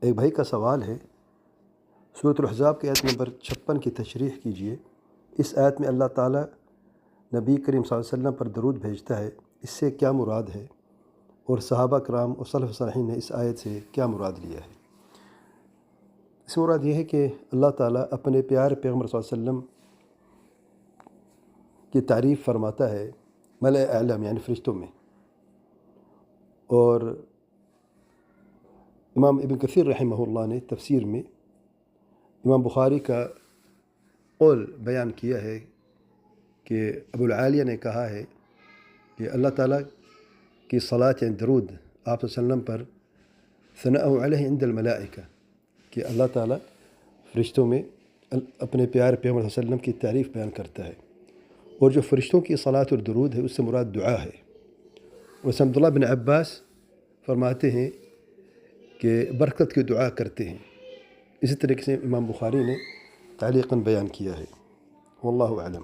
ایک بھائی کا سوال ہے، سورۃ الاحزاب کی آیت نمبر 56 کی تشریح کیجیے۔ اس آیت میں اللہ تعالیٰ نبی کریم صلی اللہ علیہ وسلم پر درود بھیجتا ہے، اس سے کیا مراد ہے؟ اور صحابہ کرام اور سلف صالحین نے اس آیت سے کیا مراد لیا ہے؟ اس میں مراد یہ ہے کہ اللہ تعالیٰ اپنے پیارے پیغمبر صلی اللہ علیہ وسلم کی تعریف فرماتا ہے ملأ اعلیٰ یعنی فرشتوں میں، اور امام ابن کثیر رحمہ اللہ نے تفسیر میں امام بخاری کا قول بیان کیا ہے کہ ابو العالیہ نے کہا ہے کہ اللہ تعالیٰ کی صلاۃ یعنی درود آپ صلی اللہ علیہ وسلم پر ثناء علیہ عند الملائکہ، کہ اللہ تعالیٰ فرشتوں میں اپنے پیارے پیغمبر صلی اللہ علیہ وسلم کی تعریف بیان کرتا ہے، اور جو فرشتوں کی صلاۃ اور درود ہے اس سے مراد دعا ہے۔ ویسے عبداللہ بن عباس فرماتے ہیں کہ برکت کی دعا کرتے ہیں۔ اسی طریقے سے امام بخاری نے تعلیقاً بیان کیا ہے۔ واللہ اعلم۔